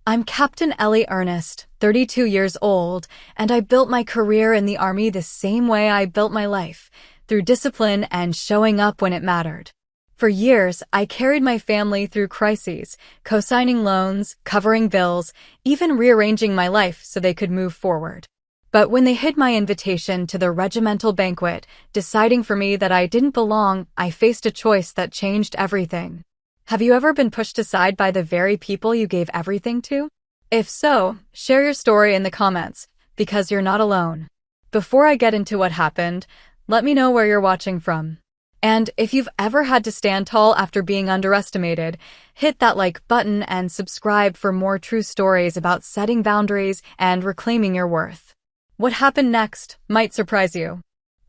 I'm Captain Ellie Ernest, 32 years old, and I built my career in the Army the same way I built my life, through discipline and showing up when it mattered. For years, I carried my family through crises, co-signing loans, covering bills, even rearranging my life so they could move forward. But when they hid my invitation to the regimental banquet, deciding for me that I didn't belong, I faced a choice that changed everything. Have you ever been pushed aside by the very people you gave everything to? If so, share your story in the comments, because you're not alone. Before I get into what happened, let me know where you're watching from. And if you've ever had to stand tall after being underestimated, hit that like button and subscribe for more true stories about setting boundaries and reclaiming your worth. What happened next might surprise you.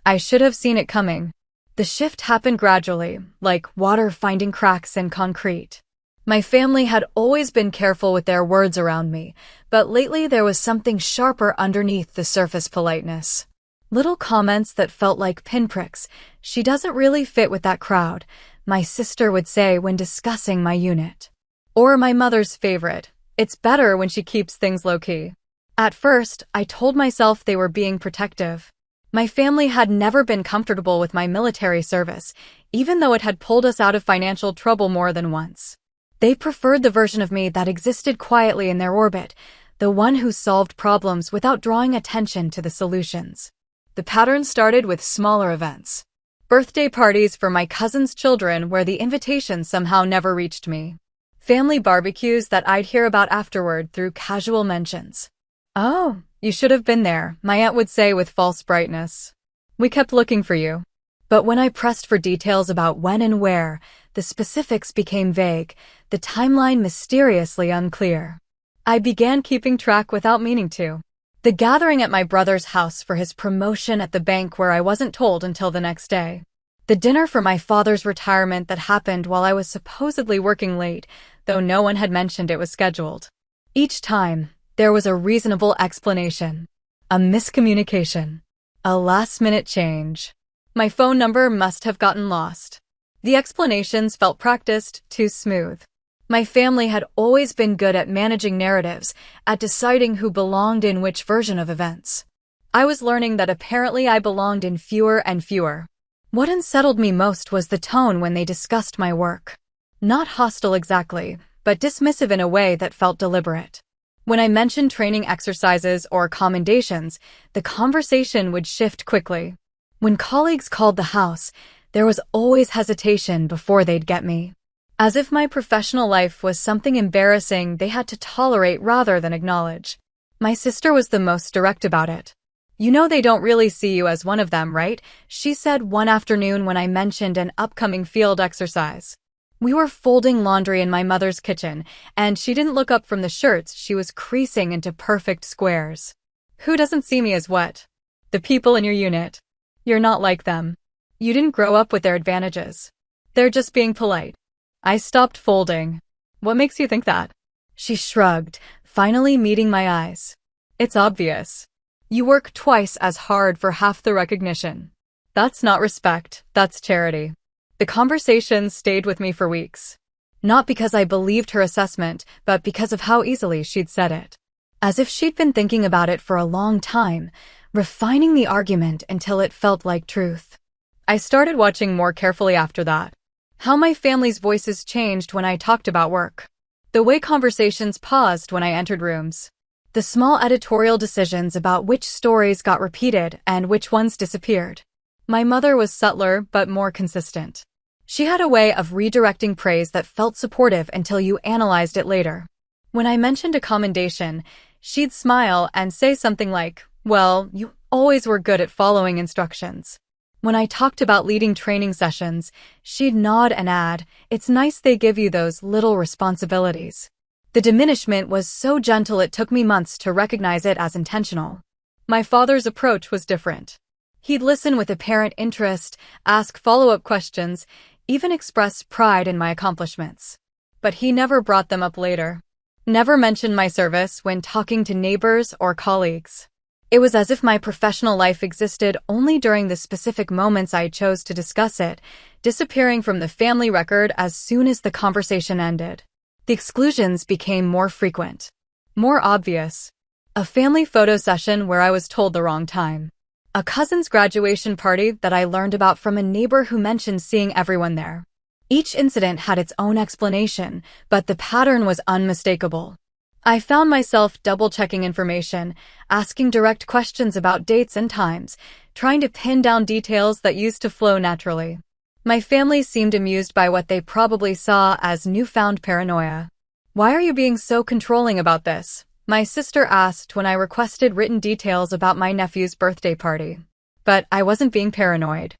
I should have seen it coming. The shift happened gradually, like water finding cracks in concrete. My family had always been careful with their words around me, but lately there was something sharper underneath the surface politeness. Little comments that felt like pinpricks. "She doesn't really fit with that crowd," my sister would say when discussing my unit. Or my mother's favorite, "It's better when she keeps things low-key." At first, I told myself they were being protective. My family had never been comfortable with my military service, even though it had pulled us out of financial trouble more than once. They preferred the version of me that existed quietly in their orbit, the one who solved problems without drawing attention to the solutions. The pattern started with smaller events. Birthday parties for my cousin's children where the invitations somehow never reached me. Family barbecues that I'd hear about afterward through casual mentions. "Oh, you should have been there," my aunt would say with false brightness. "We kept looking for you." But when I pressed for details about when and where, the specifics became vague, the timeline mysteriously unclear. I began keeping track without meaning to. The gathering at my brother's house for his promotion at the bank where I wasn't told until the next day. The dinner for my father's retirement that happened while I was supposedly working late, though no one had mentioned it was scheduled. Each time, there was a reasonable explanation. A miscommunication. A last-minute change. My phone number must have gotten lost. The explanations felt practiced, too smooth. My family had always been good at managing narratives, at deciding who belonged in which version of events. I was learning that apparently I belonged in fewer and fewer. What unsettled me most was the tone when they discussed my work. Not hostile exactly, but dismissive in a way that felt deliberate. When I mentioned training exercises or commendations, the conversation would shift quickly. When colleagues called the house, there was always hesitation before they'd get me. As if my professional life was something embarrassing they had to tolerate rather than acknowledge. My sister was the most direct about it. "You know they don't really see you as one of them, right?" she said one afternoon when I mentioned an upcoming field exercise. We were folding laundry in my mother's kitchen, and she didn't look up from the shirts she was creasing into perfect squares. "Who doesn't see me as what? The people in your unit. You're not like them. You didn't grow up with their advantages. They're just being polite." I stopped folding. "What makes you think that?" She shrugged, finally meeting my eyes. "It's obvious. You work twice as hard for half the recognition. That's not respect, that's charity." The conversation stayed with me for weeks. Not because I believed her assessment, but because of how easily she'd said it. As if she'd been thinking about it for a long time, refining the argument until it felt like truth. I started watching more carefully after that. How my family's voices changed when I talked about work. The way conversations paused when I entered rooms. The small editorial decisions about which stories got repeated and which ones disappeared. My mother was subtler but more consistent. She had a way of redirecting praise that felt supportive until you analyzed it later. When I mentioned a commendation, she'd smile and say something like, "Well, you always were good at following instructions." When I talked about leading training sessions, she'd nod and add, "It's nice they give you those little responsibilities." The diminishment was so gentle it took me months to recognize it as intentional. My father's approach was different. He'd listen with apparent interest, ask follow-up questions, even express pride in my accomplishments. But he never brought them up later. Never mentioned my service when talking to neighbors or colleagues. It was as if my professional life existed only during the specific moments I chose to discuss it, disappearing from the family record as soon as the conversation ended. The exclusions became more frequent. More obvious. A family photo session where I was told the wrong time. A cousin's graduation party that I learned about from a neighbor who mentioned seeing everyone there. Each incident had its own explanation, but the pattern was unmistakable. I found myself double-checking information, asking direct questions about dates and times, trying to pin down details that used to flow naturally. My family seemed amused by what they probably saw as newfound paranoia. "Why are you being so controlling about this?" my sister asked when I requested written details about my nephew's birthday party. But I wasn't being paranoid.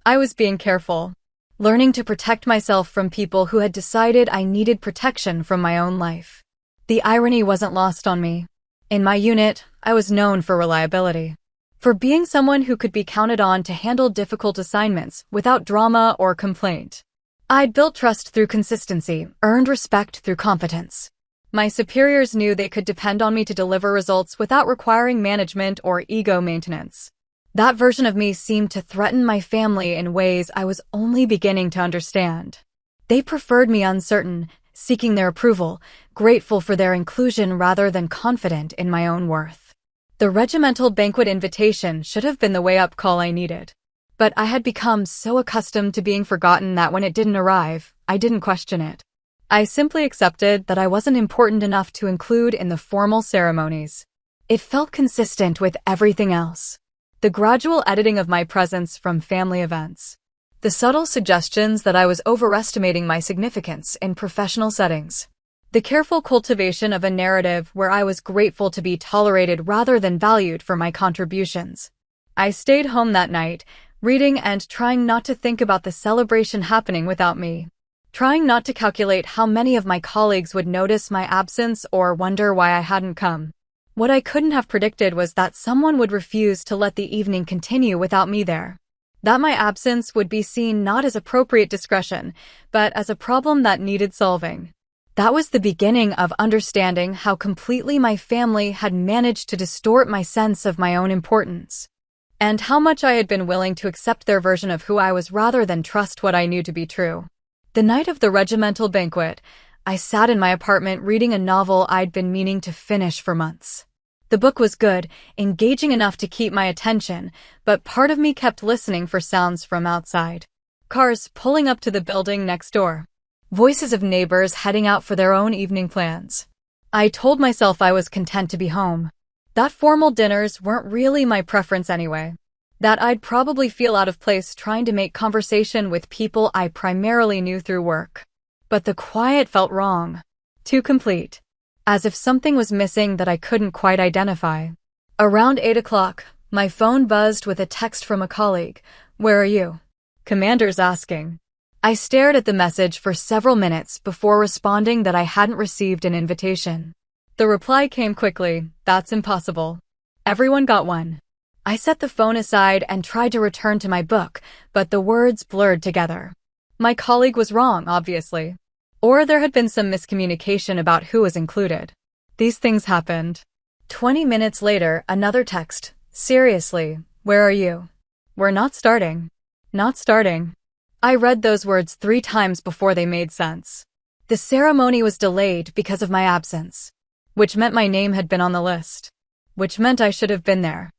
I was being careful, learning to protect myself from people who had decided I needed protection from my own life. The irony wasn't lost on me. In my unit, I was known for reliability, for being someone who could be counted on to handle difficult assignments without drama or complaint. I'd built trust through consistency, earned respect through competence. My superiors knew they could depend on me to deliver results without requiring management or ego maintenance. That version of me seemed to threaten my family in ways I was only beginning to understand. They preferred me uncertain, seeking their approval, grateful for their inclusion rather than confident in my own worth. The regimental banquet invitation should have been the wake-up call I needed. But I had become so accustomed to being forgotten that when it didn't arrive, I didn't question it. I simply accepted that I wasn't important enough to include in the formal ceremonies. It felt consistent with everything else. The gradual editing of my presence from family events. The subtle suggestions that I was overestimating my significance in professional settings. The careful cultivation of a narrative where I was grateful to be tolerated rather than valued for my contributions. I stayed home that night, reading and trying not to think about the celebration happening without me. Trying not to calculate how many of my colleagues would notice my absence or wonder why I hadn't come. What I couldn't have predicted was that someone would refuse to let the evening continue without me there. That my absence would be seen not as appropriate discretion, but as a problem that needed solving. That was the beginning of understanding how completely my family had managed to distort my sense of my own importance, and how much I had been willing to accept their version of who I was rather than trust what I knew to be true. The night of the regimental banquet, I sat in my apartment reading a novel I'd been meaning to finish for months. The book was good, engaging enough to keep my attention, but part of me kept listening for sounds from outside. Cars pulling up to the building next door. Voices of neighbors heading out for their own evening plans. I told myself I was content to be home. That formal dinners weren't really my preference anyway. That I'd probably feel out of place trying to make conversation with people I primarily knew through work. But the quiet felt wrong. Too complete. As if something was missing that I couldn't quite identify. Around 8 o'clock, my phone buzzed with a text from a colleague. "Where are you?" Commander's asking. I stared at the message for several minutes before responding that I hadn't received an invitation. The reply came quickly. "That's impossible. Everyone got one." I set the phone aside and tried to return to my book, but the words blurred together. My colleague was wrong, obviously. Or there had been some miscommunication about who was included. These things happened. 20 minutes later, another text. "Seriously, where are you?" "We're not starting." Not starting. I read those words 3 times before they made sense. The ceremony was delayed because of my absence, which meant my name had been on the list, which meant I should have been there.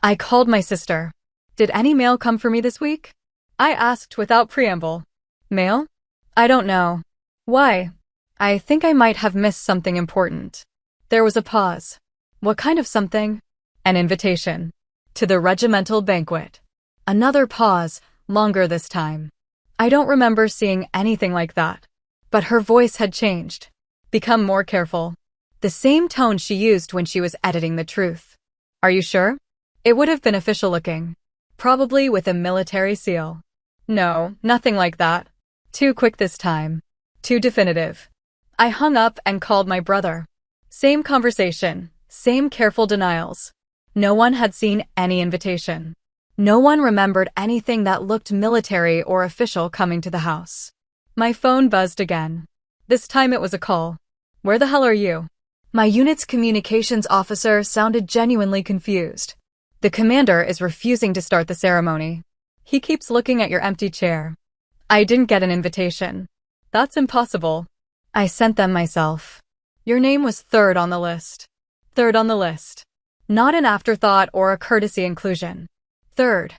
I called my sister. "Did any mail come for me this week?" I asked without preamble. "Mail? I don't know." "Why?" "I think I might have missed something important." There was a pause. "What kind of something?" "An invitation. To the regimental banquet." Another pause, longer this time. I don't remember seeing anything like that. But her voice had changed. Become more careful. The same tone she used when she was editing the truth. "Are you sure?" It would have been official looking. Probably with a military seal. "No, nothing like that." Too quick this time. Too definitive. I hung up and called my brother. Same conversation. Same careful denials. No one had seen any invitation. No one remembered anything that looked military or official coming to the house. My phone buzzed again. This time it was a call. "Where the hell are you?" My unit's communications officer sounded genuinely confused. "The commander is refusing to start the ceremony. He keeps looking at your empty chair." "I didn't get an invitation." "That's impossible." "I sent them myself." Your name was third on the list. Third on the list. Not an afterthought or a courtesy inclusion. Third.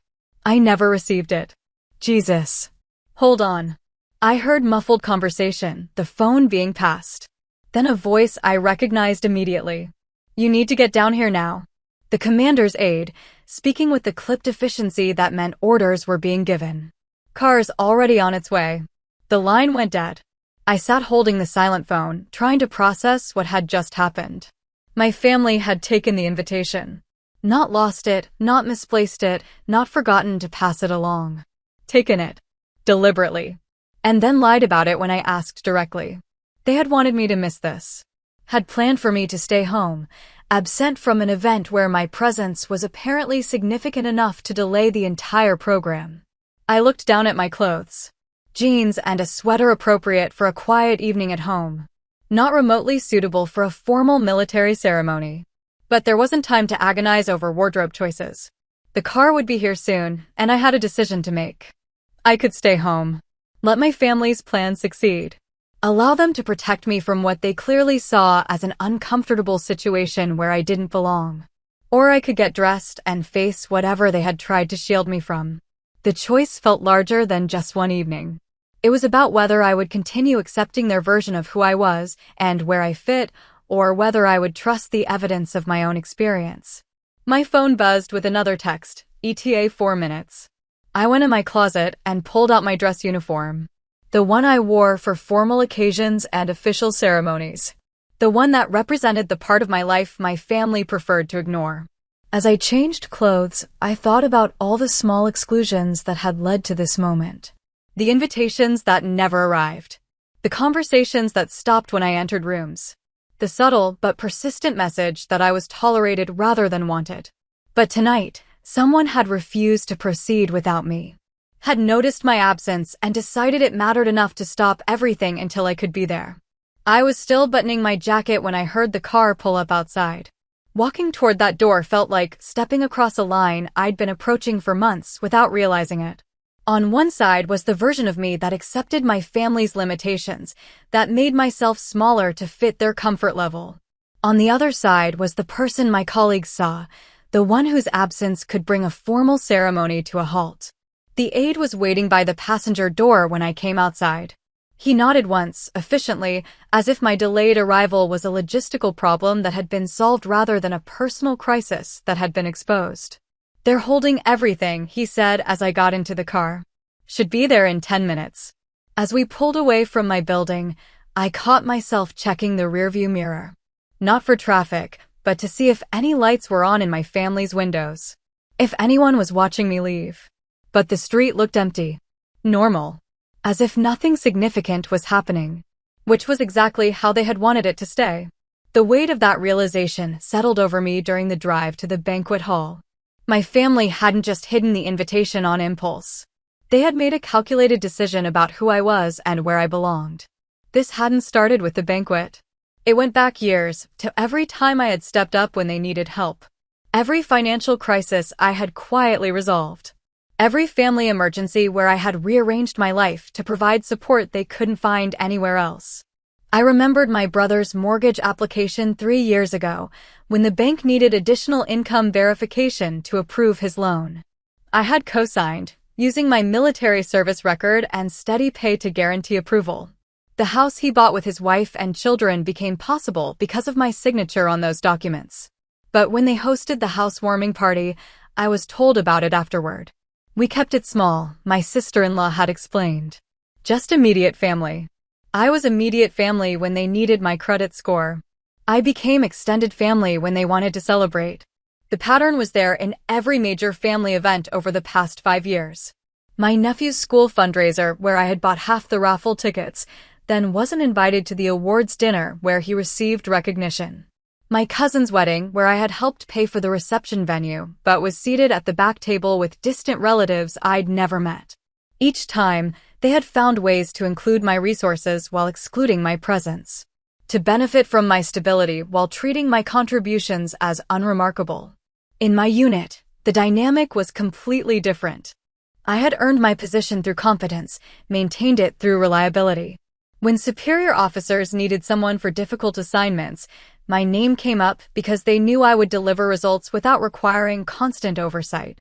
I never received it. Jesus. Hold on. I heard muffled conversation, the phone being passed. Then a voice I recognized immediately. You need to get down here now. The commander's aide, speaking with the clipped efficiency that meant orders were being given. Car's already on its way. The line went dead. I sat holding the silent phone, trying to process what had just happened. My family had taken the invitation. Not lost it, not misplaced it, not forgotten to pass it along. Taken it. Deliberately. And then lied about it when I asked directly. They had wanted me to miss this. Had planned for me to stay home, absent from an event where my presence was apparently significant enough to delay the entire program. I looked down at my clothes. Jeans and a sweater appropriate for a quiet evening at home. Not remotely suitable for a formal military ceremony. But there wasn't time to agonize over wardrobe choices. The car would be here soon, and I had a decision to make. I could stay home. Let my family's plan succeed. Allow them to protect me from what they clearly saw as an uncomfortable situation where I didn't belong. Or I could get dressed and face whatever they had tried to shield me from. The choice felt larger than just one evening. It was about whether I would continue accepting their version of who I was and where I fit, or whether I would trust the evidence of my own experience. My phone buzzed with another text, ETA 4 minutes. I went in my closet and pulled out my dress uniform. The one I wore for formal occasions and official ceremonies. The one that represented the part of my life my family preferred to ignore. As I changed clothes, I thought about all the small exclusions that had led to this moment. The invitations that never arrived. The conversations that stopped when I entered rooms. The subtle but persistent message that I was tolerated rather than wanted. But tonight, someone had refused to proceed without me. Had noticed my absence and decided it mattered enough to stop everything until I could be there. I was still buttoning my jacket when I heard the car pull up outside. Walking toward that door felt like stepping across a line I'd been approaching for months without realizing it. On one side was the version of me that accepted my family's limitations, that made myself smaller to fit their comfort level. On the other side was the person my colleagues saw, the one whose absence could bring a formal ceremony to a halt. The aide was waiting by the passenger door when I came outside. He nodded once, efficiently, as if my delayed arrival was a logistical problem that had been solved rather than a personal crisis that had been exposed. They're holding everything, he said as I got into the car. Should be there in 10 minutes. As we pulled away from my building, I caught myself checking the rearview mirror. Not for traffic, but to see if any lights were on in my family's windows. If anyone was watching me leave. But the street looked empty. Normal. As if nothing significant was happening. Which was exactly how they had wanted it to stay. The weight of that realization settled over me during the drive to the banquet hall. My family hadn't just hidden the invitation on impulse. They had made a calculated decision about who I was and where I belonged. This hadn't started with the banquet. It went back years, to every time I had stepped up when they needed help. Every financial crisis I had quietly resolved. Every family emergency where I had rearranged my life to provide support they couldn't find anywhere else. I remembered my brother's mortgage application 3 years ago, when the bank needed additional income verification to approve his loan. I had co-signed, using my military service record and steady pay to guarantee approval. The house he bought with his wife and children became possible because of my signature on those documents. But when they hosted the housewarming party, I was told about it afterward. We kept it small, my sister-in-law had explained. Just immediate family. I was immediate family when they needed my credit score. I became extended family when they wanted to celebrate. The pattern was there in every major family event over the past 5 years. My nephew's school fundraiser, where I had bought half the raffle tickets, then wasn't invited to the awards dinner where he received recognition. My cousin's wedding, where I had helped pay for the reception venue, but was seated at the back table with distant relatives I'd never met. Each time, they had found ways to include my resources while excluding my presence. To benefit from my stability while treating my contributions as unremarkable. In my unit, the dynamic was completely different. I had earned my position through competence, maintained it through reliability. When superior officers needed someone for difficult assignments, my name came up because they knew I would deliver results without requiring constant oversight.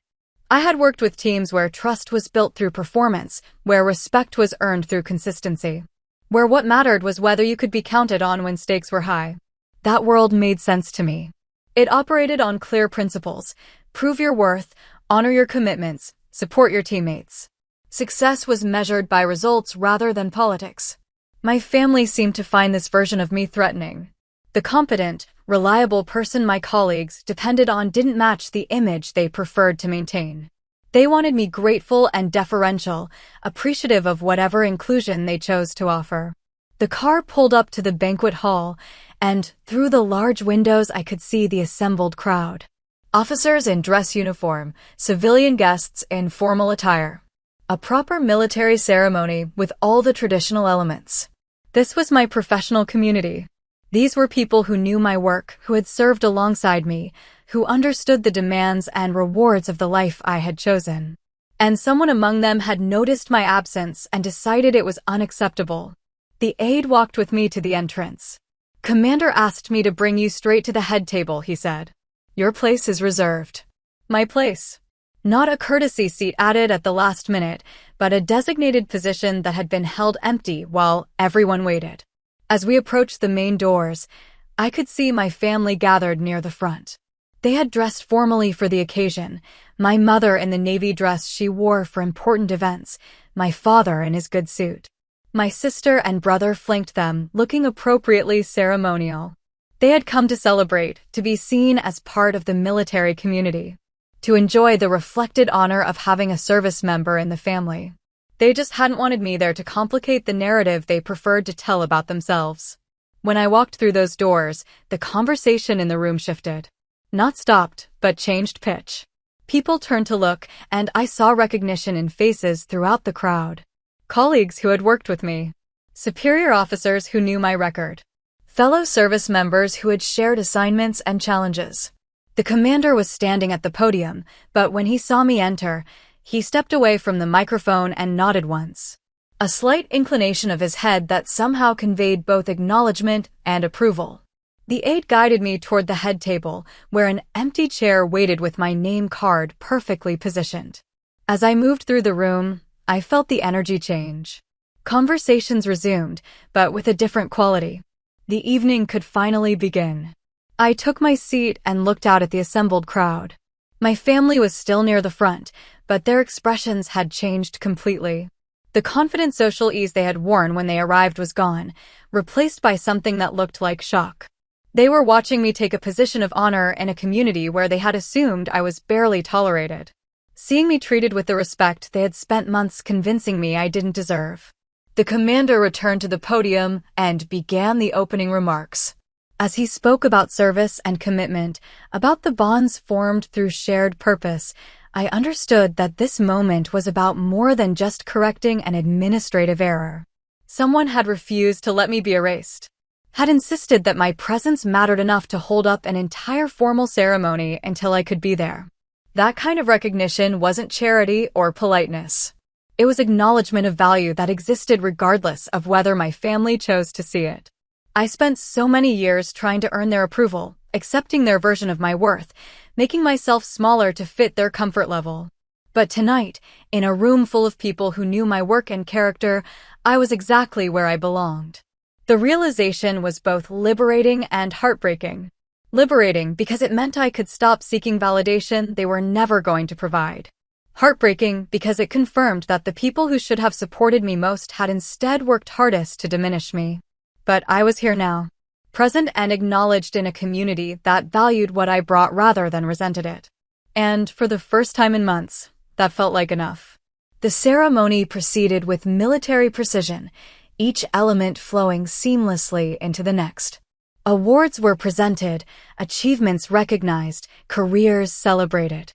I had worked with teams where trust was built through performance, where respect was earned through consistency, where what mattered was whether you could be counted on when stakes were high. That world made sense to me. It operated on clear principles: prove your worth, honor your commitments, support your teammates. Success was measured by results rather than politics. My family seemed to find this version of me threatening. The competent, reliable person my colleagues depended on didn't match the image they preferred to maintain. They wanted me grateful and deferential, appreciative of whatever inclusion they chose to offer. The car pulled up to the banquet hall, and through the large windows I could see the assembled crowd. Officers in dress uniform, civilian guests in formal attire. A proper military ceremony with all the traditional elements. This was my professional community. These were people who knew my work, who had served alongside me, who understood the demands and rewards of the life I had chosen. And someone among them had noticed my absence and decided it was unacceptable. The aide walked with me to the entrance. "Commander asked me to bring you straight to the head table," he said. "Your place is reserved." My place. Not a courtesy seat added at the last minute, but a designated position that had been held empty while everyone waited. As we approached the main doors, I could see my family gathered near the front. They had dressed formally for the occasion, my mother in the navy dress she wore for important events, my father in his good suit. My sister and brother flanked them, looking appropriately ceremonial. They had come to celebrate, to be seen as part of the military community, to enjoy the reflected honor of having a service member in the family. They just hadn't wanted me there to complicate the narrative they preferred to tell about themselves. When I walked through those doors, the conversation in the room shifted. Not stopped, but changed pitch. People turned to look, and I saw recognition in faces throughout the crowd. Colleagues who had worked with me. Superior officers who knew my record. Fellow service members who had shared assignments and challenges. The commander was standing at the podium, but when he saw me enter, he stepped away from the microphone and nodded once. A slight inclination of his head that somehow conveyed both acknowledgement and approval. The aide guided me toward the head table, where an empty chair waited with my name card perfectly positioned. As I moved through the room, I felt the energy change. Conversations resumed, but with a different quality. The evening could finally begin. I took my seat and looked out at the assembled crowd. My family was still near the front, but their expressions had changed completely. The confident social ease they had worn when they arrived was gone, replaced by something that looked like shock. They were watching me take a position of honor in a community where they had assumed I was barely tolerated. Seeing me treated with the respect they had spent months convincing me I didn't deserve. The commander returned to the podium and began the opening remarks. As he spoke about service and commitment, about the bonds formed through shared purpose, I understood that this moment was about more than just correcting an administrative error. Someone had refused to let me be erased, had insisted that my presence mattered enough to hold up an entire formal ceremony until I could be there. That kind of recognition wasn't charity or politeness. It was acknowledgement of value that existed regardless of whether my family chose to see it. I spent so many years trying to earn their approval, accepting their version of my worth, making myself smaller to fit their comfort level. But tonight, in a room full of people who knew my work and character, I was exactly where I belonged. The realization was both liberating and heartbreaking. Liberating because it meant I could stop seeking validation they were never going to provide. Heartbreaking because it confirmed that the people who should have supported me most had instead worked hardest to diminish me. But I was here now, present and acknowledged in a community that valued what I brought rather than resented it. And for the first time in months, that felt like enough. The ceremony proceeded with military precision, each element flowing seamlessly into the next. Awards were presented, achievements recognized, careers celebrated.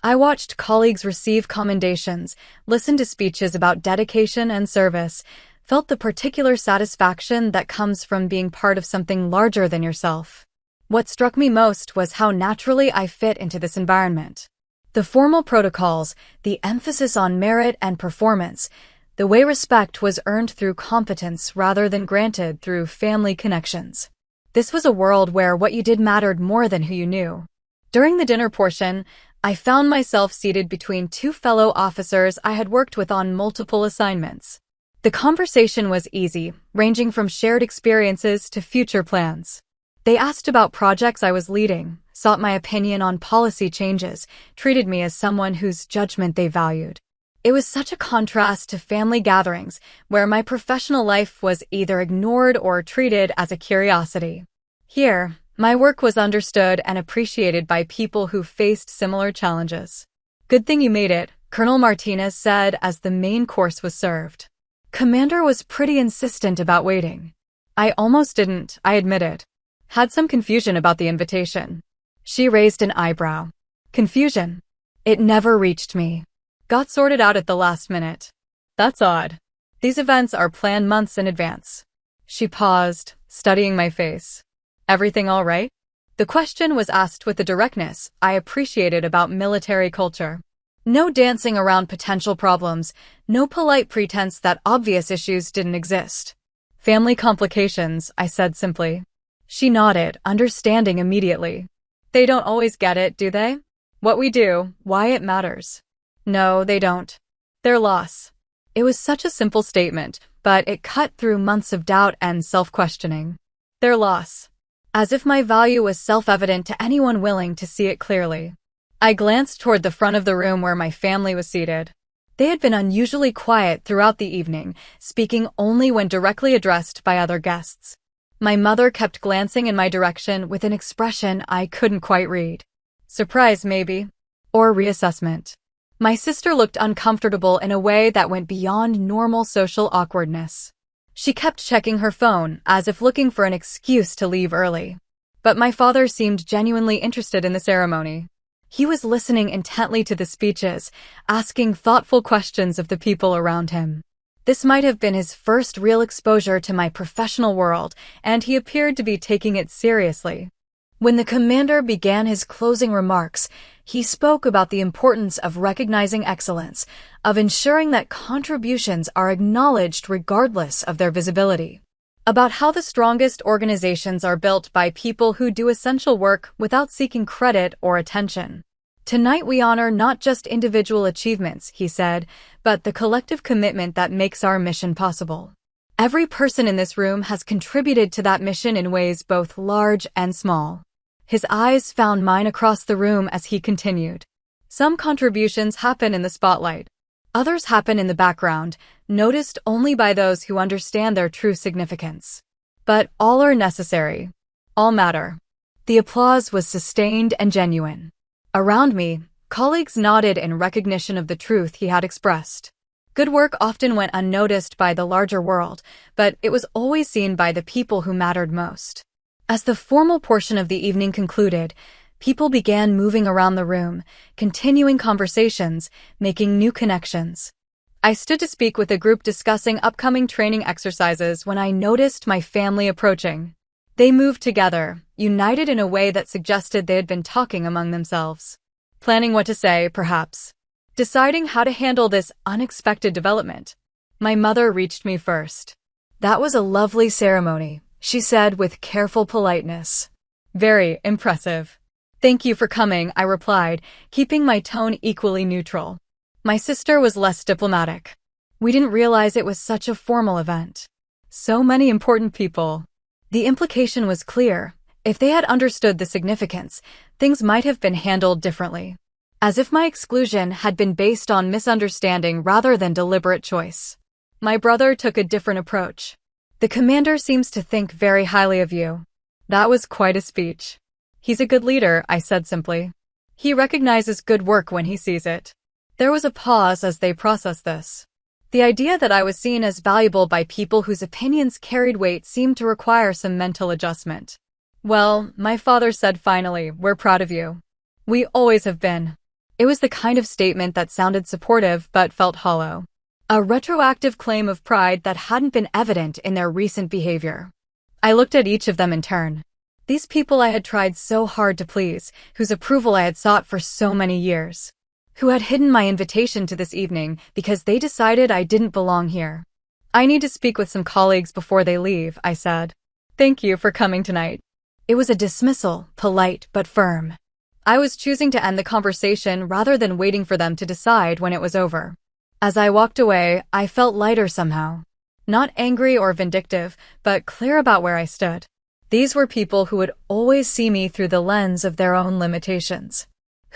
I watched colleagues receive commendations, listened to speeches about dedication and service, felt the particular satisfaction that comes from being part of something larger than yourself. What struck me most was how naturally I fit into this environment. The formal protocols, the emphasis on merit and performance, the way respect was earned through competence rather than granted through family connections. This was a world where what you did mattered more than who you knew. During the dinner portion, I found myself seated between two fellow officers I had worked with on multiple assignments. The conversation was easy, ranging from shared experiences to future plans. They asked about projects I was leading, sought my opinion on policy changes, treated me as someone whose judgment they valued. It was such a contrast to family gatherings, where my professional life was either ignored or treated as a curiosity. Here, my work was understood and appreciated by people who faced similar challenges. "Good thing you made it," Colonel Martinez said as the main course was served. Commander was pretty insistent about waiting. I almost didn't, I admitted. Had some confusion about the invitation. She raised an eyebrow. Confusion? It never reached me. Got sorted out at the last minute. That's odd. These events are planned months in advance. She paused, studying my face. Everything all right? The question was asked with the directness I appreciated about military culture. No dancing around potential problems, no polite pretense that obvious issues didn't exist. Family complications, I said simply. She nodded, understanding immediately. They don't always get it, do they? What we do, why it matters. No, they don't. Their loss. It was such a simple statement, but it cut through months of doubt and self-questioning. Their loss. As if my value was self-evident to anyone willing to see it clearly. I glanced toward the front of the room where my family was seated. They had been unusually quiet throughout the evening, speaking only when directly addressed by other guests. My mother kept glancing in my direction with an expression I couldn't quite read. Surprise, maybe. Or reassessment. My sister looked uncomfortable in a way that went beyond normal social awkwardness. She kept checking her phone, as if looking for an excuse to leave early. But my father seemed genuinely interested in the ceremony. He was listening intently to the speeches, asking thoughtful questions of the people around him. This might have been his first real exposure to my professional world, and he appeared to be taking it seriously. When the commander began his closing remarks, he spoke about the importance of recognizing excellence, of ensuring that contributions are acknowledged regardless of their visibility, about how the strongest organizations are built by people who do essential work without seeking credit or attention. Tonight we honor not just individual achievements, he said, but the collective commitment that makes our mission possible. Every person in this room has contributed to that mission in ways both large and small. His eyes found mine across the room as he continued. Some contributions happen in the spotlight. Others happen in the background, noticed only by those who understand their true significance. But all are necessary. All matter. The applause was sustained and genuine. Around me, colleagues nodded in recognition of the truth he had expressed. Good work often went unnoticed by the larger world, but it was always seen by the people who mattered most. As the formal portion of the evening concluded, people began moving around the room, continuing conversations, making new connections. I stood to speak with a group discussing upcoming training exercises when I noticed my family approaching. They moved together, united in a way that suggested they had been talking among themselves. Planning what to say, perhaps. Deciding how to handle this unexpected development. My mother reached me first. "That was a lovely ceremony," she said with careful politeness. "Very impressive." "Thank you for coming," I replied, keeping my tone equally neutral. My sister was less diplomatic. "We didn't realize it was such a formal event. So many important people." The implication was clear. If they had understood the significance, things might have been handled differently. As if my exclusion had been based on misunderstanding rather than deliberate choice. My brother took a different approach. "The commander seems to think very highly of you." That was quite a speech. "He's a good leader," I said simply. "He recognizes good work when he sees it." There was a pause as they processed this. The idea that I was seen as valuable by people whose opinions carried weight seemed to require some mental adjustment. "Well," my father said finally, "we're proud of you. We always have been." It was the kind of statement that sounded supportive but felt hollow. A retroactive claim of pride that hadn't been evident in their recent behavior. I looked at each of them in turn. These people I had tried so hard to please, whose approval I had sought for so many years. who had hidden my invitation to this evening because they decided I didn't belong here. I need to speak with some colleagues before they leave, I said. Thank you for coming tonight. It was a dismissal, polite but firm. I was choosing to end the conversation rather than waiting for them to decide when it was over. As I walked away, I felt lighter somehow. Not angry or vindictive, but clear about where I stood. These were people who would always see me through the lens of their own limitations.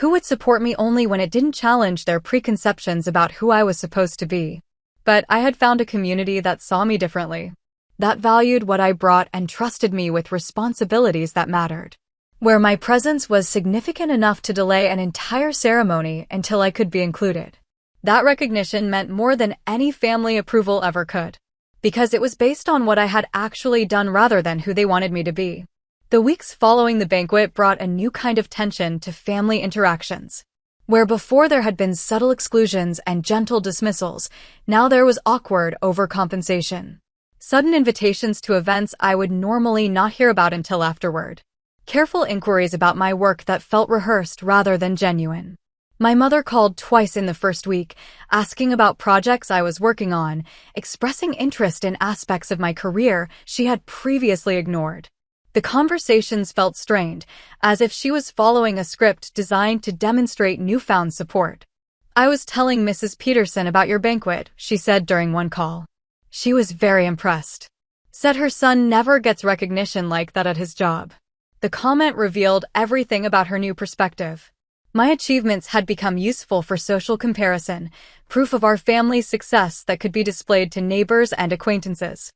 Who would support me only when it didn't challenge their preconceptions about who I was supposed to be. But I had found a community that saw me differently, that valued what I brought and trusted me with responsibilities that mattered, where my presence was significant enough to delay an entire ceremony until I could be included. That recognition meant more than any family approval ever could, because it was based on what I had actually done rather than who they wanted me to be. The weeks following the banquet brought a new kind of tension to family interactions. Where before there had been subtle exclusions and gentle dismissals, now there was awkward overcompensation. Sudden invitations to events I would normally not hear about until afterward. Careful inquiries about my work that felt rehearsed rather than genuine. My mother called twice in the first week, asking about projects I was working on, expressing interest in aspects of my career she had previously ignored. The conversations felt strained, as if she was following a script designed to demonstrate newfound support. I was telling Mrs. Peterson about your banquet, she said during one call. She was very impressed. Said her son never gets recognition like that at his job. The comment revealed everything about her new perspective. My achievements had become useful for social comparison, proof of our family's success that could be displayed to neighbors and acquaintances.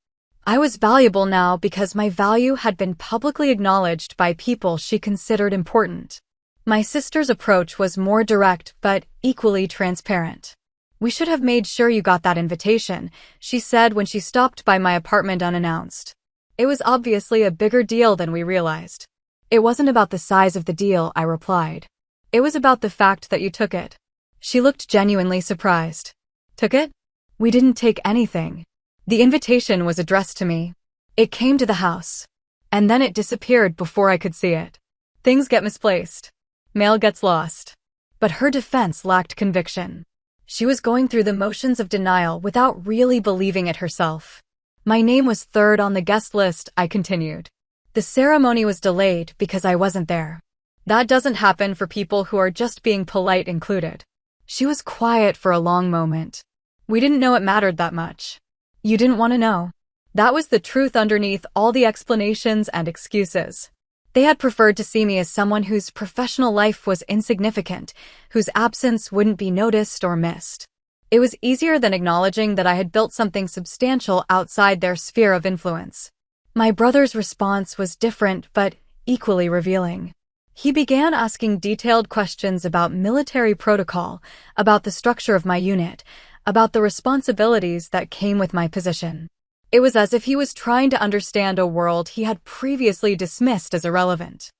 I was valuable now because my value had been publicly acknowledged by people she considered important. My sister's approach was more direct but equally transparent. We should have made sure you got that invitation, she said when she stopped by my apartment unannounced. It was obviously a bigger deal than we realized. It wasn't about the size of the deal, I replied. It was about the fact that you took it. She looked genuinely surprised. Took it? We didn't take anything. The invitation was addressed to me. It came to the house. And then it disappeared before I could see it. Things get misplaced. Mail gets lost. But her defense lacked conviction. She was going through the motions of denial without really believing it herself. My name was third on the guest list, I continued. The ceremony was delayed because I wasn't there. That doesn't happen for people who are just being polite included. She was quiet for a long moment. We didn't know it mattered that much. You didn't want to know. That was the truth underneath all the explanations and excuses. They had preferred to see me as someone whose professional life was insignificant, whose absence wouldn't be noticed or missed. It was easier than acknowledging that I had built something substantial outside their sphere of influence. My brother's response was different but equally revealing. He began asking detailed questions about military protocol, about the structure of my unit, about the responsibilities that came with my position. It was as if he was trying to understand a world he had previously dismissed as irrelevant.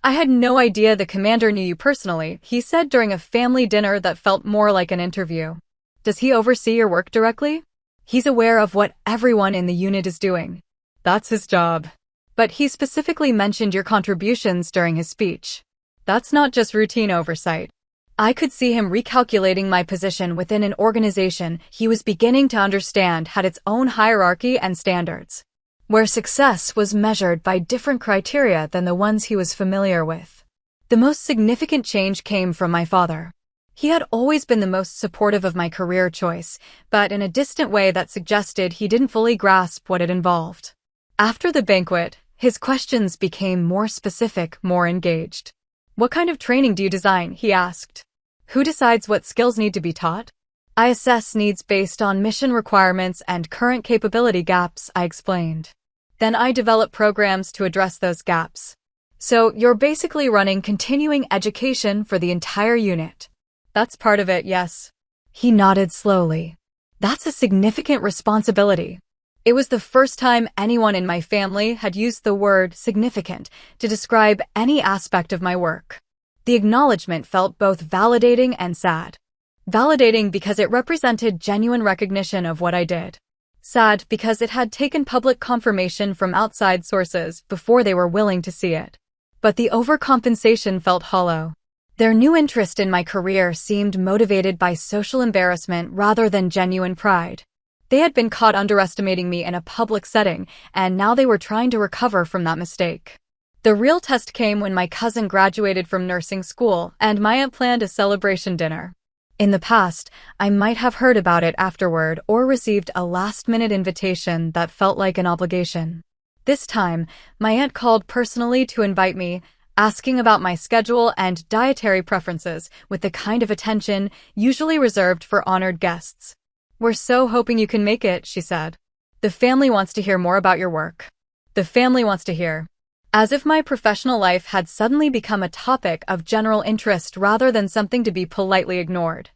I had no idea the commander knew you personally, he said during a family dinner that felt more like an interview. Does he oversee your work directly? He's aware of what everyone in the unit is doing. That's his job. But he specifically mentioned your contributions during his speech. That's not just routine oversight. I could see him recalculating my position within an organization he was beginning to understand had its own hierarchy and standards, where success was measured by different criteria than the ones he was familiar with. The most significant change came from my father. He had always been the most supportive of my career choice, but in a distant way that suggested he didn't fully grasp what it involved. After the banquet, his questions became more specific, more engaged. What kind of training do you design? He asked. Who decides what skills need to be taught? I assess needs based on mission requirements and current capability gaps, I explained. Then I develop programs to address those gaps. So you're basically running continuing education for the entire unit. That's part of it, yes. He nodded slowly. That's a significant responsibility. It was the first time anyone in my family had used the word significant to describe any aspect of my work. The acknowledgement felt both validating and sad. Validating because it represented genuine recognition of what I did. Sad because it had taken public confirmation from outside sources before they were willing to see it. But the overcompensation felt hollow. Their new interest in my career seemed motivated by social embarrassment rather than genuine pride. They had been caught underestimating me in a public setting, and now they were trying to recover from that mistake. The real test came when my cousin graduated from nursing school, and my aunt planned a celebration dinner. In the past, I might have heard about it afterward or received a last-minute invitation that felt like an obligation. This time, my aunt called personally to invite me, asking about my schedule and dietary preferences with the kind of attention usually reserved for honored guests. "We're so hoping you can make it," she said. "The family wants to hear more about your work." The family wants to hear. As if my professional life had suddenly become a topic of general interest rather than something to be politely ignored.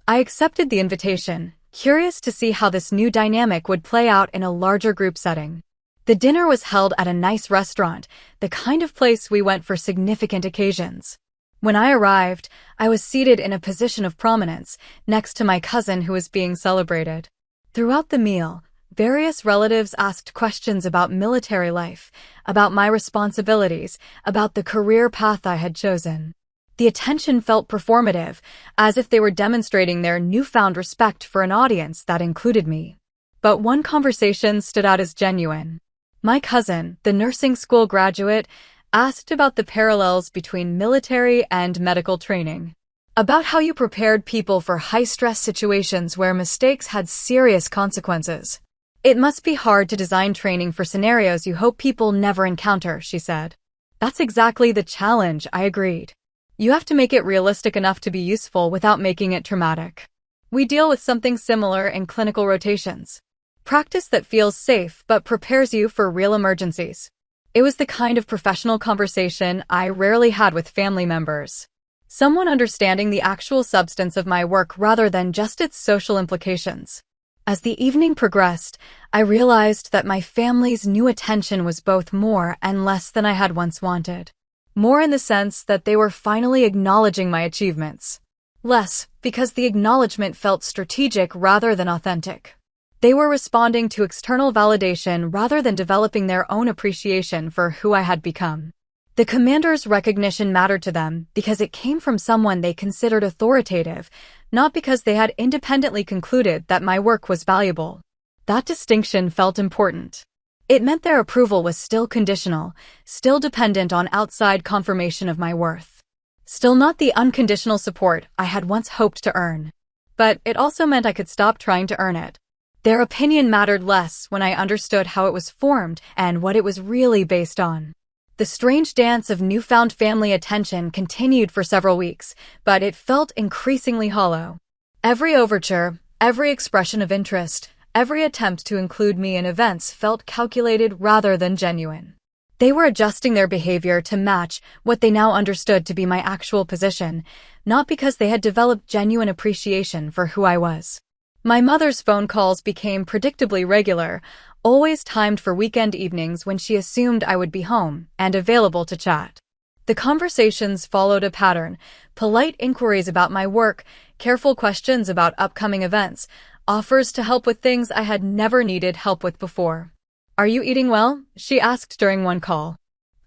I accepted the invitation, curious to see how this new dynamic would play out in a larger group setting. The dinner was held at a nice restaurant, the kind of place we went for significant occasions. When I arrived, I was seated in a position of prominence, next to my cousin who was being celebrated. Throughout the meal, various relatives asked questions about military life, about my responsibilities, about the career path I had chosen. The attention felt performative, as if they were demonstrating their newfound respect for an audience that included me. But one conversation stood out as genuine. My cousin, the nursing school graduate, asked about the parallels between military and medical training. About how you prepared people for high-stress situations where mistakes had serious consequences. "It must be hard to design training for scenarios you hope people never encounter," she said. "That's exactly the challenge," I agreed. "You have to make it realistic enough to be useful without making it traumatic." We deal with something similar in clinical rotations. Practice that feels safe but prepares you for real emergencies. It was the kind of professional conversation I rarely had with family members. Someone understanding the actual substance of my work rather than just its social implications. As the evening progressed, I realized that my family's new attention was both more and less than I had once wanted. More in the sense that they were finally acknowledging my achievements. Less because the acknowledgement felt strategic rather than authentic. They were responding to external validation rather than developing their own appreciation for who I had become. The commander's recognition mattered to them because it came from someone they considered authoritative, not because they had independently concluded that my work was valuable. That distinction felt important. It meant their approval was still conditional, still dependent on outside confirmation of my worth. Still not the unconditional support I had once hoped to earn. But it also meant I could stop trying to earn it. Their opinion mattered less when I understood how it was formed and what it was really based on. The strange dance of newfound family attention continued for several weeks, but it felt increasingly hollow. Every overture, every expression of interest, every attempt to include me in events felt calculated rather than genuine. They were adjusting their behavior to match what they now understood to be my actual position, not because they had developed genuine appreciation for who I was. My mother's phone calls became predictably regular, always timed for weekend evenings when she assumed I would be home and available to chat. The conversations followed a pattern: polite inquiries about my work, careful questions about upcoming events, offers to help with things I had never needed help with before. "Are you eating well?" she asked during one call.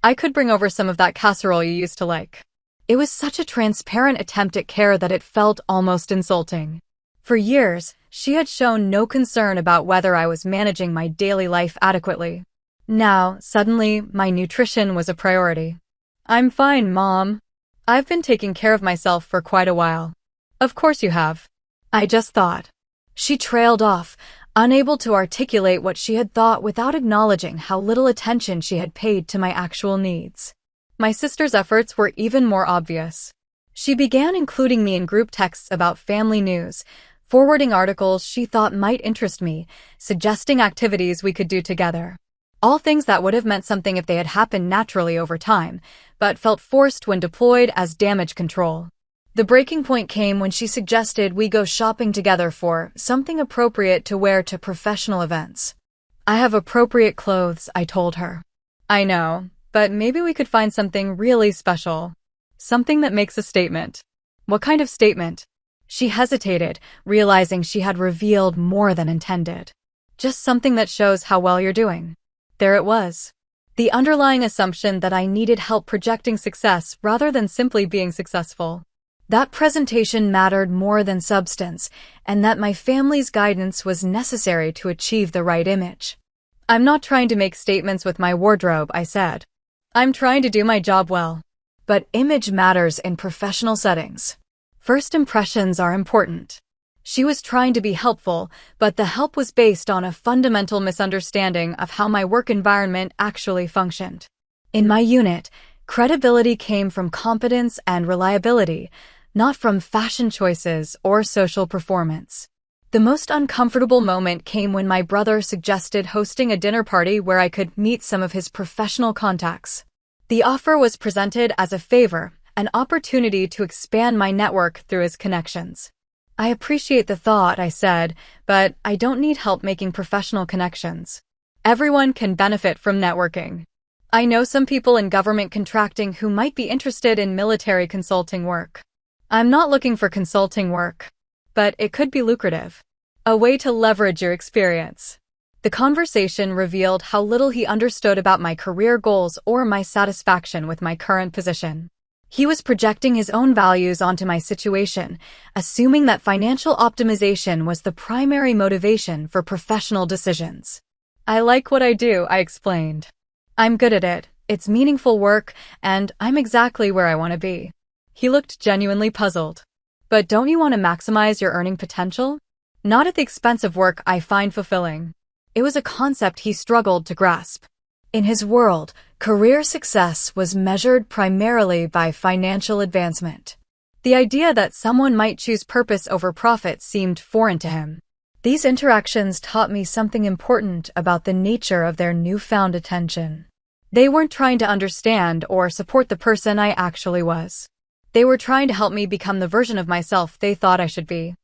"I could bring over some of that casserole you used to like." It was such a transparent attempt at care that it felt almost insulting. For years, she had shown no concern about whether I was managing my daily life adequately. Now, suddenly, my nutrition was a priority. "I'm fine, Mom. I've been taking care of myself for quite a while." "Of course you have." I just thought. She trailed off, unable to articulate what she had thought without acknowledging how little attention she had paid to my actual needs. My sister's efforts were even more obvious. She began including me in group texts about family news, forwarding articles she thought might interest me, suggesting activities we could do together. All things that would have meant something if they had happened naturally over time, but felt forced when deployed as damage control. The breaking point came when she suggested we go shopping together for something appropriate to wear to professional events. "I have appropriate clothes," I told her. "I know, but maybe we could find something really special. Something that makes a statement." "What kind of statement?" She hesitated, realizing she had revealed more than intended. "Just something that shows how well you're doing." There it was. The underlying assumption that I needed help projecting success rather than simply being successful. That presentation mattered more than substance, and that my family's guidance was necessary to achieve the right image. I'm not trying to make statements with my wardrobe, I said. I'm trying to do my job well. But image matters in professional settings. First impressions are important. She was trying to be helpful, but the help was based on a fundamental misunderstanding of how my work environment actually functioned. In my unit, credibility came from competence and reliability, not from fashion choices or social performance. The most uncomfortable moment came when my brother suggested hosting a dinner party where I could meet some of his professional contacts. The offer was presented as a favor, an opportunity to expand my network through his connections. I appreciate the thought, I said, but I don't need help making professional connections. Everyone can benefit from networking. I know some people in government contracting who might be interested in military consulting work. I'm not looking for consulting work, but it could be lucrative. A way to leverage your experience. The conversation revealed how little he understood about my career goals or my satisfaction with my current position. He was projecting his own values onto my situation, assuming that financial optimization was the primary motivation for professional decisions. I like what I do, I explained. I'm good at it, it's meaningful work, and I'm exactly where I want to be. He looked genuinely puzzled. But don't you want to maximize your earning potential? Not at the expense of work I find fulfilling. It was a concept he struggled to grasp. In his world, career success was measured primarily by financial advancement. The idea that someone might choose purpose over profit seemed foreign to him. These interactions taught me something important about the nature of their newfound attention. They weren't trying to understand or support the person I actually was. They were trying to help me become the version of myself they thought I should be.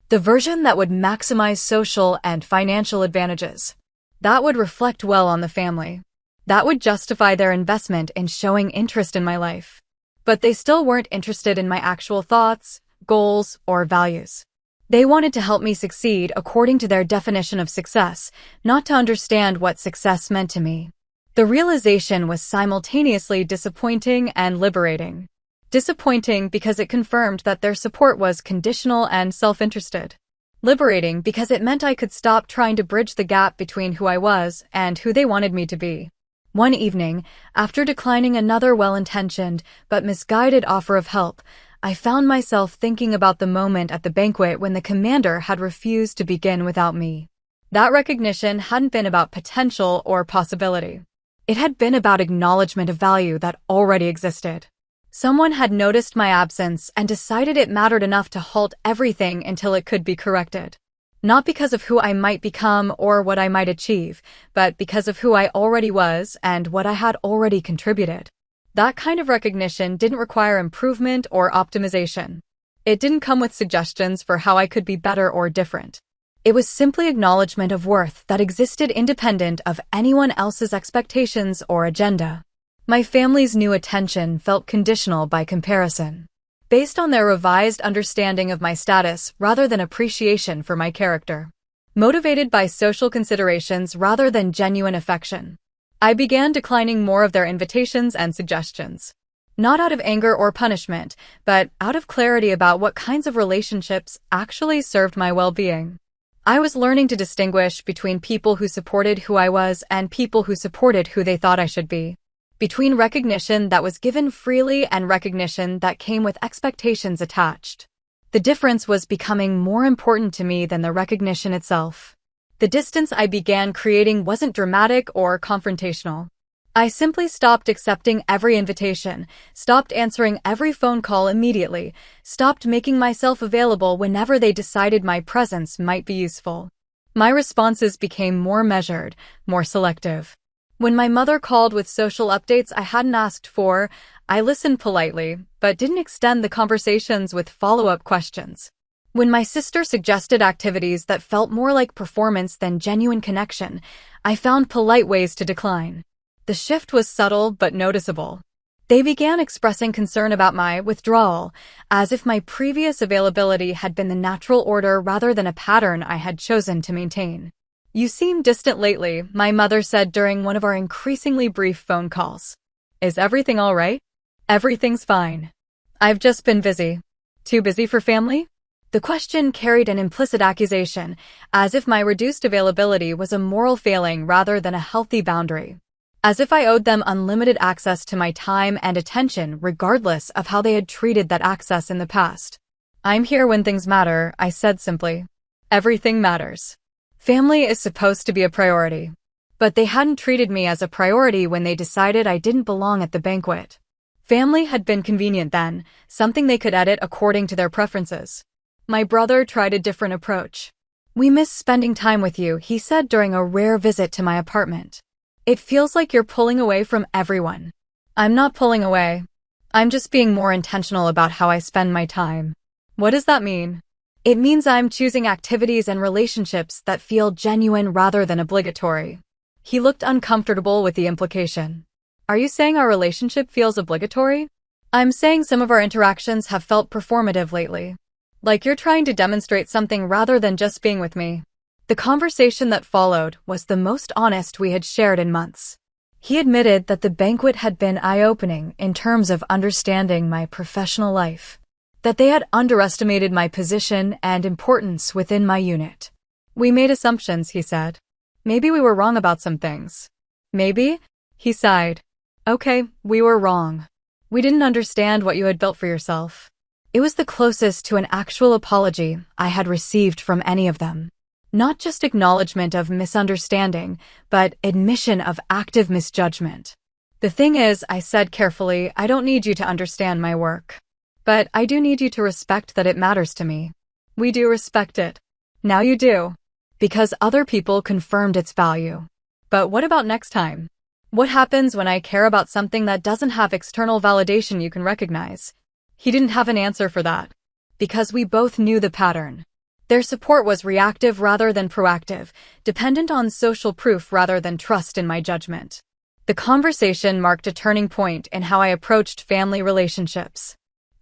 The version that would maximize social and financial advantages. That would reflect well on the family. That would justify their investment in showing interest in my life. But they still weren't interested in my actual thoughts, goals, or values. They wanted to help me succeed according to their definition of success, not to understand what success meant to me. The realization was simultaneously disappointing and liberating. Disappointing because it confirmed that their support was conditional and self-interested. Liberating because it meant I could stop trying to bridge the gap between who I was and who they wanted me to be. One evening, after declining another well-intentioned but misguided offer of help, I found myself thinking about the moment at the banquet when the commander had refused to begin without me. That recognition hadn't been about potential or possibility. It had been about acknowledgement of value that already existed. Someone had noticed my absence and decided it mattered enough to halt everything until it could be corrected. Not because of who I might become or what I might achieve, but because of who I already was and what I had already contributed. That kind of recognition didn't require improvement or optimization. It didn't come with suggestions for how I could be better or different. It was simply acknowledgement of worth that existed independent of anyone else's expectations or agenda. My family's new attention felt conditional by comparison, based on their revised understanding of my status rather than appreciation for my character. Motivated by social considerations rather than genuine affection, I began declining more of their invitations and suggestions. Not out of anger or punishment, but out of clarity about what kinds of relationships actually served my well-being. I was learning to distinguish between people who supported who I was and people who supported who they thought I should be. Between recognition that was given freely and recognition that came with expectations attached. The difference was becoming more important to me than the recognition itself. The distance I began creating wasn't dramatic or confrontational. I simply stopped accepting every invitation, stopped answering every phone call immediately, stopped making myself available whenever they decided my presence might be useful. My responses became more measured, more selective. When my mother called with social updates I hadn't asked for, I listened politely, but didn't extend the conversations with follow-up questions. When my sister suggested activities that felt more like performance than genuine connection, I found polite ways to decline. The shift was subtle but noticeable. They began expressing concern about my withdrawal, as if my previous availability had been the natural order rather than a pattern I had chosen to maintain. You seem distant lately, my mother said during one of our increasingly brief phone calls. Is everything all right? Everything's fine. I've just been busy. Too busy for family? The question carried an implicit accusation, as if my reduced availability was a moral failing rather than a healthy boundary. As if I owed them unlimited access to my time and attention regardless of how they had treated that access in the past. I'm here when things matter, I said simply. Everything matters. Family is supposed to be a priority. But they hadn't treated me as a priority when they decided I didn't belong at the banquet. Family had been convenient then, something they could edit according to their preferences. My brother tried a different approach. We miss spending time with you, he said during a rare visit to my apartment. It feels like you're pulling away from everyone. I'm not pulling away. I'm just being more intentional about how I spend my time. What does that mean? It means I'm choosing activities and relationships that feel genuine rather than obligatory. He looked uncomfortable with the implication. Are you saying our relationship feels obligatory? I'm saying some of our interactions have felt performative lately. Like you're trying to demonstrate something rather than just being with me. The conversation that followed was the most honest we had shared in months. He admitted that the banquet had been eye-opening in terms of understanding my professional life. That they had underestimated my position and importance within my unit. We made assumptions, he said. Maybe we were wrong about some things. Maybe? He sighed. Okay, we were wrong. We didn't understand what you had built for yourself. It was the closest to an actual apology I had received from any of them. Not just acknowledgement of misunderstanding, but admission of active misjudgment. The thing is, I said carefully, I don't need you to understand my work. But I do need you to respect that it matters to me. We do respect it. Now you do. Because other people confirmed its value. But what about next time? What happens when I care about something that doesn't have external validation you can recognize? He didn't have an answer for that. Because we both knew the pattern. Their support was reactive rather than proactive, dependent on social proof rather than trust in my judgment. The conversation marked a turning point in how I approached family relationships.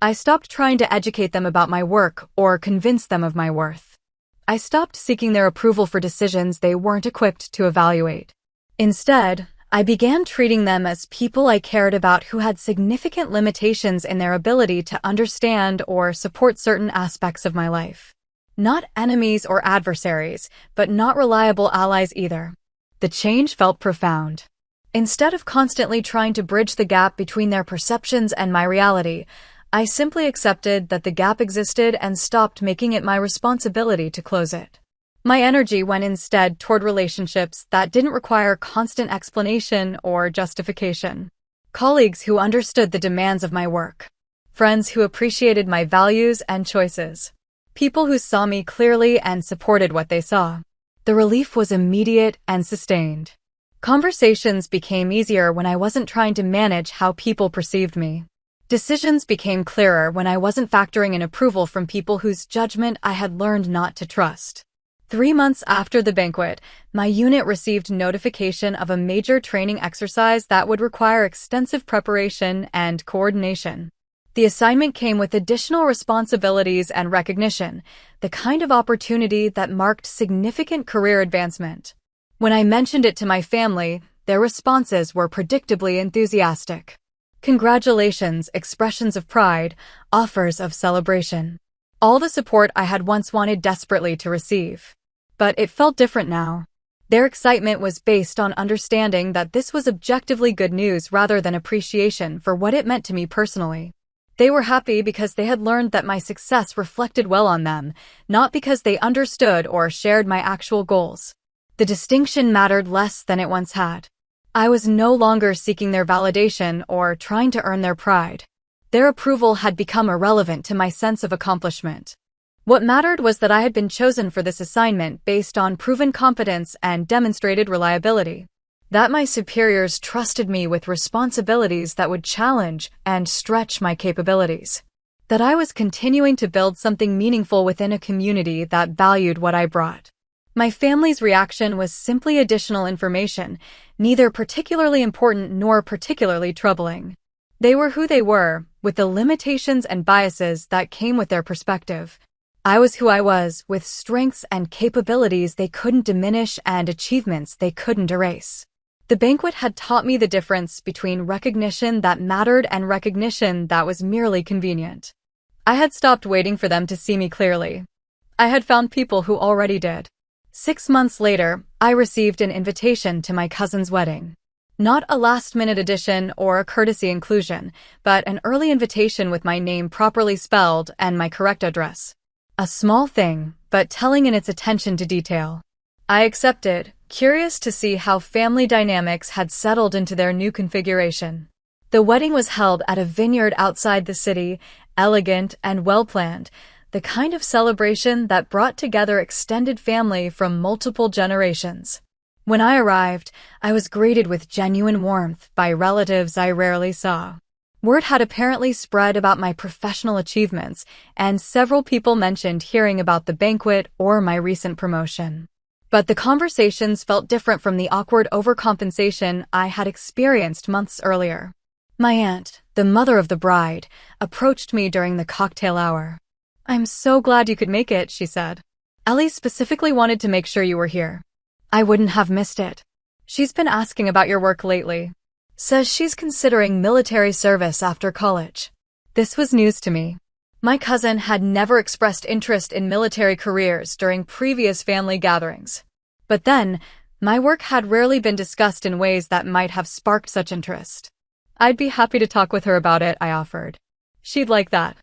I stopped trying to educate them about my work or convince them of my worth. I stopped seeking their approval for decisions they weren't equipped to evaluate. Instead, I began treating them as people I cared about who had significant limitations in their ability to understand or support certain aspects of my life. Not enemies or adversaries, but not reliable allies either. The change felt profound. Instead of constantly trying to bridge the gap between their perceptions and my reality, I simply accepted that the gap existed and stopped making it my responsibility to close it. My energy went instead toward relationships that didn't require constant explanation or justification. Colleagues who understood the demands of my work. Friends who appreciated my values and choices. People who saw me clearly and supported what they saw. The relief was immediate and sustained. Conversations became easier when I wasn't trying to manage how people perceived me. Decisions became clearer when I wasn't factoring in approval from people whose judgment I had learned not to trust. 3 months after the banquet, my unit received notification of a major training exercise that would require extensive preparation and coordination. The assignment came with additional responsibilities and recognition, the kind of opportunity that marked significant career advancement. When I mentioned it to my family, their responses were predictably enthusiastic. Congratulations, expressions of pride, offers of celebration. All the support I had once wanted desperately to receive. But it felt different now. Their excitement was based on understanding that this was objectively good news rather than appreciation for what it meant to me personally. They were happy because they had learned that my success reflected well on them, not because they understood or shared my actual goals. The distinction mattered less than it once had. I was no longer seeking their validation or trying to earn their pride. Their approval had become irrelevant to my sense of accomplishment. What mattered was that I had been chosen for this assignment based on proven competence and demonstrated reliability. That my superiors trusted me with responsibilities that would challenge and stretch my capabilities. That I was continuing to build something meaningful within a community that valued what I brought. My family's reaction was simply additional information, neither particularly important nor particularly troubling. They were who they were, with the limitations and biases that came with their perspective. I was who I was, with strengths and capabilities they couldn't diminish and achievements they couldn't erase. The banquet had taught me the difference between recognition that mattered and recognition that was merely convenient. I had stopped waiting for them to see me clearly. I had found people who already did. 6 months later, I received an invitation to my cousin's wedding. Not a last-minute addition or a courtesy inclusion, but an early invitation with my name properly spelled and my correct address. A small thing, but telling in its attention to detail. I accepted, curious to see how family dynamics had settled into their new configuration. The wedding was held at a vineyard outside the city, elegant and well-planned, the kind of celebration that brought together extended family from multiple generations. When I arrived, I was greeted with genuine warmth by relatives I rarely saw. Word had apparently spread about my professional achievements, and several people mentioned hearing about the banquet or my recent promotion. But the conversations felt different from the awkward overcompensation I had experienced months earlier. My aunt, the mother of the bride, approached me during the cocktail hour. "I'm so glad you could make it," she said. "Ellie specifically wanted to make sure you were here. I wouldn't have missed it. She's been asking about your work lately. Says she's considering military service after college." This was news to me. My cousin had never expressed interest in military careers during previous family gatherings. But then, my work had rarely been discussed in ways that might have sparked such interest. "I'd be happy to talk with her about it," I offered. "She'd like that.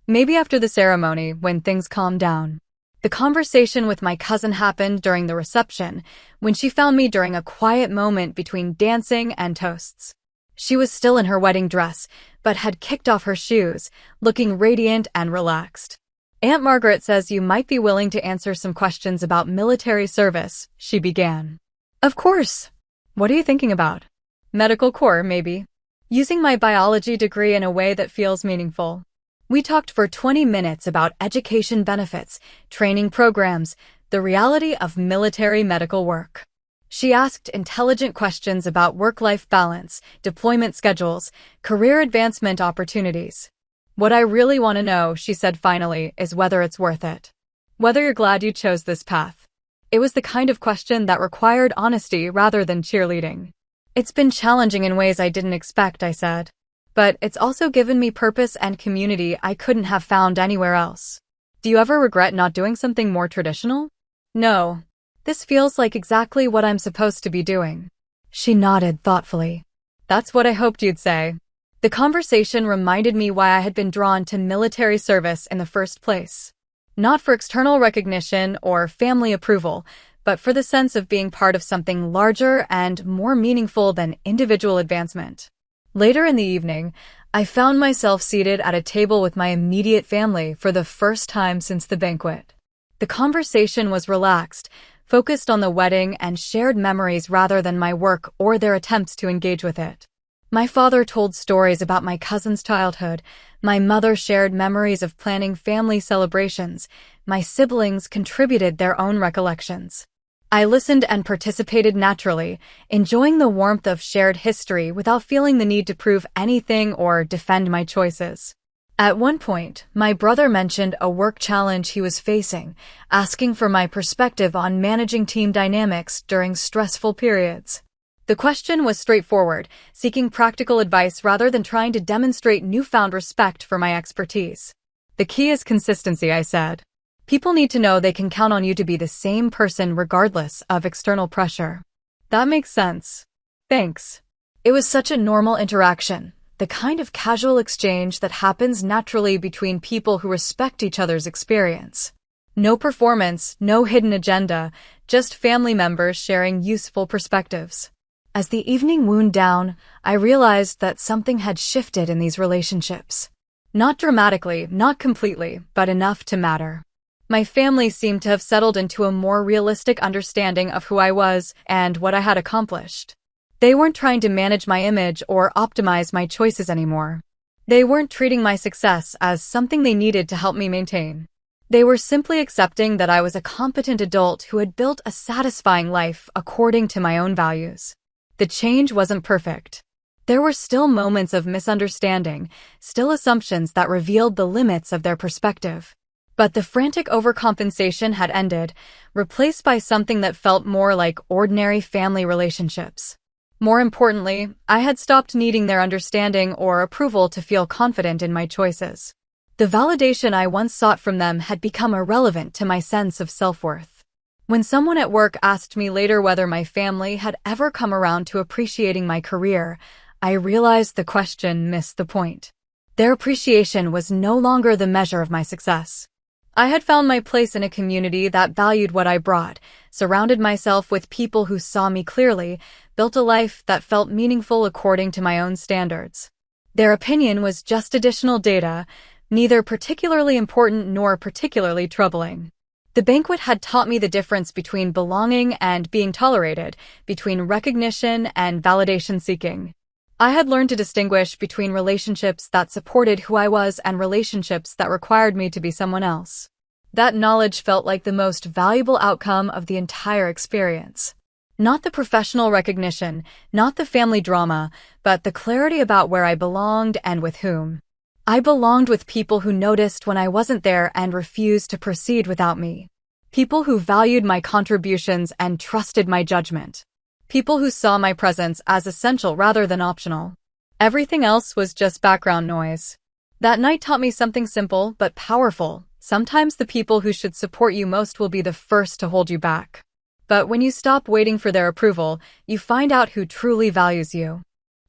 Maybe after the ceremony, when things calm down." The conversation with my cousin happened during the reception, when she found me during a quiet moment between dancing and toasts. She was still in her wedding dress, but had kicked off her shoes, looking radiant and relaxed. "Aunt Margaret says you might be willing to answer some questions about military service," she began. "Of course. What are you thinking about?" "Medical corps, maybe. Using my biology degree in a way that feels meaningful." We talked for 20 minutes about education benefits, training programs, the reality of military medical work. She asked intelligent questions about work-life balance, deployment schedules, career advancement opportunities. "What I really want to know," she said finally, "is whether it's worth it. Whether you're glad you chose this path." It was the kind of question that required honesty rather than cheerleading. "It's been challenging in ways I didn't expect," I said. "But it's also given me purpose and community I couldn't have found anywhere else." "Do you ever regret not doing something more traditional?" "No. This feels like exactly what I'm supposed to be doing." She nodded thoughtfully. "That's what I hoped you'd say." The conversation reminded me why I had been drawn to military service in the first place. Not for external recognition or family approval, but for the sense of being part of something larger and more meaningful than individual advancement. Later in the evening, I found myself seated at a table with my immediate family for the first time since the banquet. The conversation was relaxed, focused on the wedding and shared memories rather than my work or their attempts to engage with it. My father told stories about my cousin's childhood, my mother shared memories of planning family celebrations, my siblings contributed their own recollections. I listened and participated naturally, enjoying the warmth of shared history without feeling the need to prove anything or defend my choices. At one point, my brother mentioned a work challenge he was facing, asking for my perspective on managing team dynamics during stressful periods. The question was straightforward, seeking practical advice rather than trying to demonstrate newfound respect for my expertise. "The key is consistency," I said. "People need to know they can count on you to be the same person regardless of external pressure." "That makes sense. Thanks." It was such a normal interaction, the kind of casual exchange that happens naturally between people who respect each other's experience. No performance, no hidden agenda, just family members sharing useful perspectives. As the evening wound down, I realized that something had shifted in these relationships. Not dramatically, not completely, but enough to matter. My family seemed to have settled into a more realistic understanding of who I was and what I had accomplished. They weren't trying to manage my image or optimize my choices anymore. They weren't treating my success as something they needed to help me maintain. They were simply accepting that I was a competent adult who had built a satisfying life according to my own values. The change wasn't perfect. There were still moments of misunderstanding, still assumptions that revealed the limits of their perspective. But the frantic overcompensation had ended, replaced by something that felt more like ordinary family relationships. More importantly, I had stopped needing their understanding or approval to feel confident in my choices. The validation I once sought from them had become irrelevant to my sense of self-worth. When someone at work asked me later whether my family had ever come around to appreciating my career, I realized the question missed the point. Their appreciation was no longer the measure of my success. I had found my place in a community that valued what I brought, surrounded myself with people who saw me clearly, built a life that felt meaningful according to my own standards. Their opinion was just additional data, neither particularly important nor particularly troubling. The banquet had taught me the difference between belonging and being tolerated, between recognition and validation seeking. I had learned to distinguish between relationships that supported who I was and relationships that required me to be someone else. That knowledge felt like the most valuable outcome of the entire experience. Not the professional recognition, not the family drama, but the clarity about where I belonged and with whom. I belonged with people who noticed when I wasn't there and refused to proceed without me. People who valued my contributions and trusted my judgment. People who saw my presence as essential rather than optional. Everything else was just background noise. That night taught me something simple but powerful. Sometimes the people who should support you most will be the first to hold you back. But when you stop waiting for their approval, you find out who truly values you.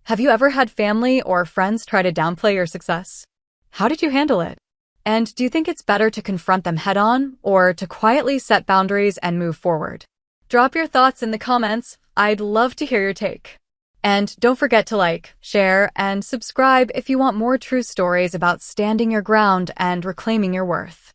Have you ever had family or friends try to downplay your success? How did you handle it? And do you think it's better to confront them head-on or to quietly set boundaries and move forward? Drop your thoughts in the comments. I'd love to hear your take. And don't forget to like, share, and subscribe if you want more true stories about standing your ground and reclaiming your worth.